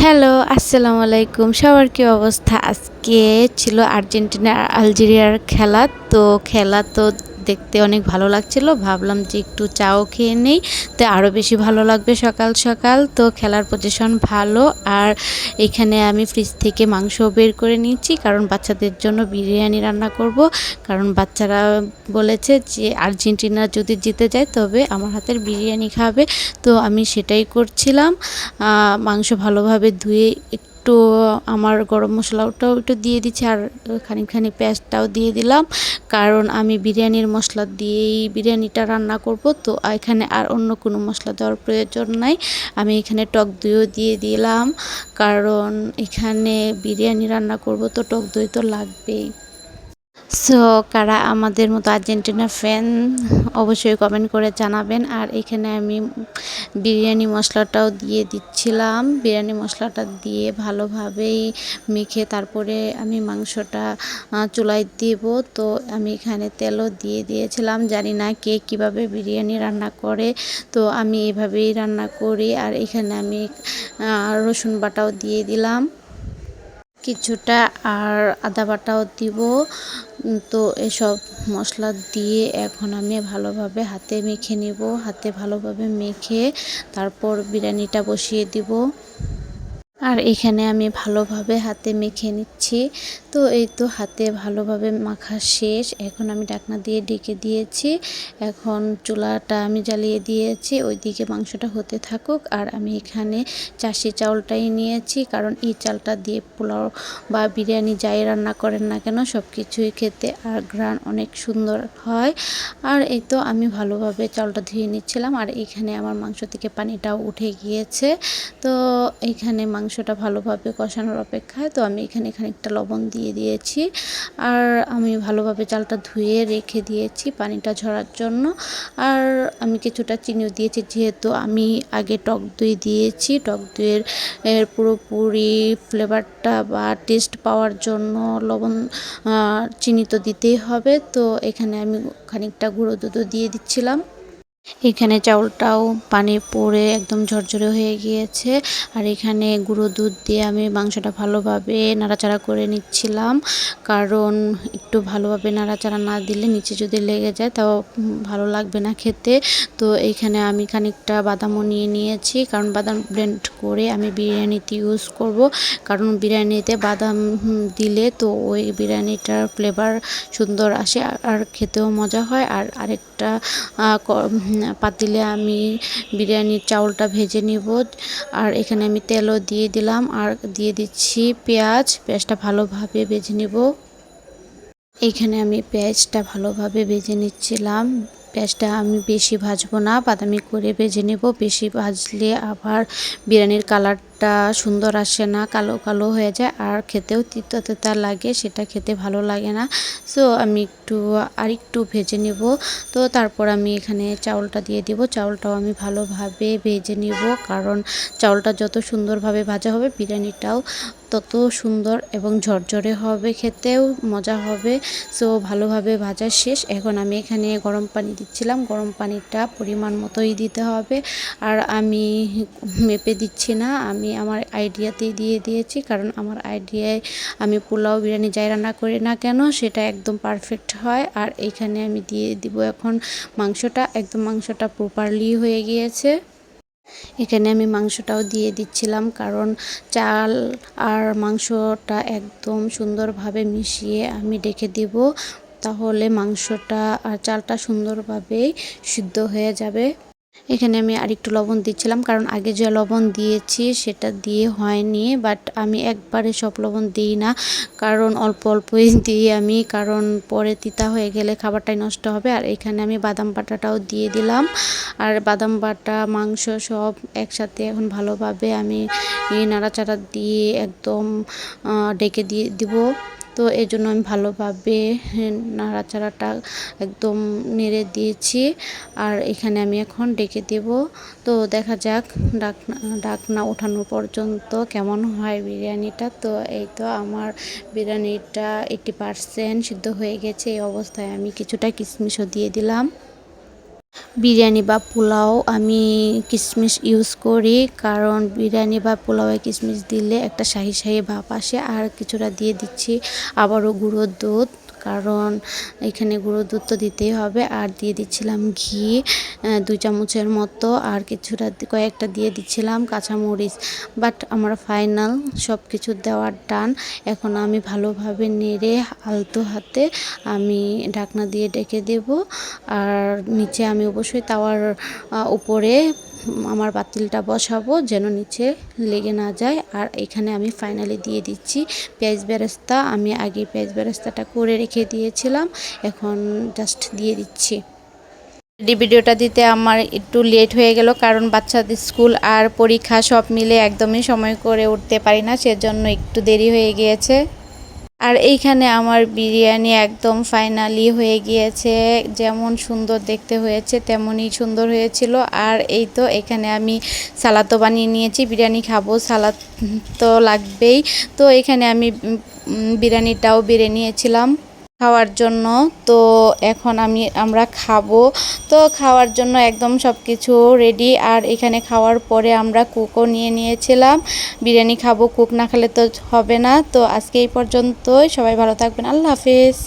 Hello, আসসালামু আলাইকুম। সবার কি অবস্থা? আজকে ছিল আর্জেন্টিনা আর আলজেরিয়ার খেলা। তো খেলা তো দেখতে অনেক ভালো লাগছিল। ভাবলাম যে একটু চাও খেয়ে নেই, তো আরও বেশি ভালো লাগবে সকাল সকাল। তো খেলার পজিশন ভালো। আর এখানে আমি ফ্রিজ থেকে মাংস বের করে নিয়েছি, কারণ বাচ্চাদের জন্য বিরিয়ানি রান্না করব। কারণ বাচ্চারা বলেছে যে আর্জেন্টিনা যদি জিতে যায় তবে আমার হাতের বিরিয়ানি খাবে। তো আমি সেটাই করছিলাম। মাংস ভালোভাবে ধুয়ে একটু আমার গরম মশলাটাও একটু দিয়ে দিচ্ছি, আর খানিকখানি পেঁয়াজটাও দিয়ে দিলাম, কারণ আমি বিরিয়ানির মশলা দিয়েই বিরিয়ানিটা রান্না করব। তো এখানে আর অন্য কোনো মশলা দেওয়ার প্রয়োজন নাই। আমি এখানে টক দইও দিয়ে দিলাম, কারণ এখানে বিরিয়ানি রান্না করব তো টক দই তো লাগবেই। সো কারা আমাদের মতো আর্জেন্টিনা ফ্যান অবশ্যই কমেন্ট করে জানাবেন। আর এখানে আমি বিরিয়ানি মশলাটাও দিয়ে দিচ্ছিলাম। বিরিয়ানি মশলাটা দিয়ে ভালোভাবেই মেখে তারপরে আমি মাংসটা চুলায় দেব। তো আমি এখানে তেলও দিয়ে দিয়েছিলাম। জানি না কে কীভাবে বিরিয়ানি রান্না করে, তো আমি এভাবেই রান্না করি। আর এখানে আমি রসুন বাটাও দিয়ে দিলাম কিছুটা, আর আদা বাটাও দিব। তো এসব মশলা দিয়ে এখন আমি ভালোভাবে হাতে মেখে নিব। হাতে ভালোভাবে মেখে তারপর বিরিয়ানিটা বসিয়ে দিব। আর এখানে আমি ভালোভাবে হাতে মেখে নিচ্ছি। তো এই তো হাতে ভালোভাবে মাখা শেষ। এখন আমি ঢাকনা দিয়ে ঢেকে দিয়েছি। এখন চুলাটা আমি জ্বালিয়ে দিয়েছি, ওইদিকে মাংসটা হতে থাকুক। আর আমি এখানে চাষি চাউলটাই নিয়েছি, কারণ এই চালটা দিয়ে পোলাও বা বিরিয়ানি যাই রান্না করেন না কেন সব কিছুই খেতে আর ঘ্রাণ অনেক সুন্দর হয়। আর এই তো আমি ভালোভাবে চাউলটা ধুয়ে নিচ্ছিলাম। আর এখানে আমার মাংস থেকে পানিটাও উঠে গিয়েছে। তো এইখানে মাংসটা ভালোভাবে কষানোর অপেক্ষায় তো আমি এখানে খানিকটা লবণ দিয়ে দিয়েছি। আর আমি ভালোভাবে চালটা ধুয়ে রেখে দিয়েছি পানিটা ঝরার জন্য। আর আমি কিছুটা চিনিও দিয়েছি, যেহেতু আমি আগে টক দই দিয়েছি। টক দইয়ের পুরোপুরি ফ্লেভারটা বা টেস্ট পাওয়ার জন্য লবণ চিনি তো দিতেই হবে। তো এখানে আমি খানিকটা গুঁড়ো দুধও দিয়ে দিচ্ছিলাম। এখানে চাউলটাও পানি পড়ে একদম ঝরঝরে হয়ে গিয়েছে। আর এখানে গুঁড়ো দুধ দিয়ে আমি মাংসটা ভালোভাবে নাড়াচাড়া করে নিচ্ছিলাম, কারণ একটু ভালোভাবে নাড়াচাড়া না দিলে নিচে যদি লেগে যায় তাও ভালো লাগবে না খেতে। তো এইখানে আমি খানিকটা বাদামও নিয়ে নিয়েছি, কারণ বাদাম ব্লেন্ড করে আমি বিরিয়ানিতে ইউজ করব। কারণ বিরিয়ানিতে বাদাম দিলে তো ওই বিরিয়ানিটার ফ্লেভার সুন্দর আসে আর খেতেও মজা হয়। আর আরেকটা পাতিলে আমি বিরিয়ানির চাউলটা ভেজে নিব। আর এখানে আমি তেলও দিয়ে দিলাম, আর দিয়ে দিচ্ছি পেঁয়াজটা ভালোভাবে ভেজে নিব। এইখানে আমি পেঁয়াজটা ভালোভাবে ভেজে নিচ্ছিলাম। পেঁয়াজটা আমি বেশি ভাজবো না, বাদামি করে ভেজে নেব। বেশি ভাজলে আবার বিরিয়ানির কালারটা সুন্দর আসে না, কালো কালো হয়ে যায় আর খেতেও তিতা তিতা লাগে, সেটা খেতে ভালো লাগে না। সো আমি আরেকটু ভেজে নেব। তো তারপর আমি এখানে চাউলটা দিয়ে দিব। চাউলটাও আমি ভালোভাবে ভেজে নিব, কারণ চাউলটা যত সুন্দরভাবে ভাজা হবে বিরিয়ানিটাও তত সুন্দর এবং ঝরঝরে হবে, খেতেও মজা হবে। সো ভালোভাবে ভাজা শেষ। এখন আমি এখানে গরম পানি দিচ্ছিলাম। গরম পানিটা পরিমাণ মতোই দিতে হবে, আর আমি মেপে দিচ্ছি না, আমি আমার আইডিয়াতেই দিয়ে দিয়েছি। কারণ আমার আইডিয়ায় আমি পোলাও বিরিয়ানি যাই রান্না করি না কেন সেটা একদম পারফেক্ট হয়। আর এইখানে আমি দিয়ে দিব এখন মাংসটা প্রপারলি হয়ে গিয়েছে। এখানে আমি মাংসটাও দিয়ে দিচ্ছিলাম, কারণ চাল আর মাংসটা একদম সুন্দরভাবে মিশিয়ে আমি রেখে দেব, তাহলে মাংসটা আর চালটা সুন্দরভাবে সিদ্ধ হয়ে যাবে। এখানে আমি আরেকটু লবণ দিচ্ছিলাম, কারণ আগে যে লবণ দিয়েছি সেটা দিয়ে হয়নি। বাট আমি একবারে সব লবণ দিই না, কারণ অল্প অল্পই দিই আমি, কারণ পরে তিতা হয়ে গেলে খাবারটাই নষ্ট হবে। আর এখানে আমি বাদাম বাটাটাও দিয়ে দিলাম। আর বাদাম বাটা মাংস সব একসাথে এখন ভালোভাবে আমি নাড়াচাড়া দিয়ে একদম ডেকে দিয়ে দিব। তো এই জন্য আমি ভালোভাবে নাড়াচাড়াটা একদম নেড়ে দিয়েছি। আর এখানে আমি এখন ডেকে দেব। তো দেখা যাক ডাকনা ওঠানো পর্যন্ত কেমন হয় বিরিয়ানিটা। তো এই তো আমার বিরিয়ানিটা 80% সিদ্ধ হয়ে গেছে। এই অবস্থায় আমি কিছুটা কিশমিশও দিয়ে দিলাম। বিরিয়ানি বা পোলাও আমি কিশমিশ ইউজ করি, কারণ বিরিয়ানি বা পোলাওয়ে কিশমিশ দিলে একটা শাহি শাহি ভাব আসে। আর কিছুটা দিয়ে দিচ্ছি আবারও গুঁড়ো দুধ, কারণ এখানে গুঁড়ো দুধ তো দিতেই হবে। আর দিয়ে দিচ্ছিলাম ঘি 2 চামচের মতো, আর কিছুটা কয়েকটা দিয়ে দিচ্ছিলাম কাঁচামরিচ। বাট আমার ফাইনাল সব কিছু দেওয়ার ডান। এখন আমি ভালোভাবে নেড়ে আলতো হাতে আমি ঢাকনা দিয়ে ঢেকে দেব। আর নিচে আমি অবশ্যই তাওয়ার উপরে আমার পাতিলটা বসাবো যেন নিচে লেগে না যায়। আর এখানে আমি ফাইনালি দিয়ে দিচ্ছি পেঁয়াজ বেরেস্তা। আমি আগে পেঁয়াজ বেরেস্তাটা করে রেখে দিয়েছিলাম, এখন জাস্ট দিয়ে দিচ্ছি। ভিডিওটা দিতে আমার একটু লেট হয়ে গেল, কারণ বাচ্চাদের স্কুল আর পরীক্ষা সব মিলে একদমই সময় করে উঠতে পারি না, সেজন্য একটু দেরি হয়ে গিয়েছে। আর এইখানে আমার বিরিয়ানি একদম ফাইনালি হয়ে গিয়েছে, যেমন সুন্দর দেখতে হয়েছে তেমনই সুন্দর হয়েছিল। আর এই তো এখানে আমি সালাদও বানিয়ে নিয়েছি, বিরিয়ানি খাবো সালাদ তো লাগবেই। তো এখানে আমি বিরিয়ানিটাও বেড়ে নিয়েছিলাম খাওয়ার জন্য। তো এখন আমরা খাবো। তো খাওয়ার জন্য একদম সব কিছু রেডি। আর এখানে খাওয়ার পরে আমরা কুকও নিয়ে নিয়েছিলাম, বিরিয়ানি খাবো, কুক না খেলে তো হবে না। তো আজকে এই পর্যন্তই, সবাই ভালো থাকবেন, আল্লাহ হাফেজ।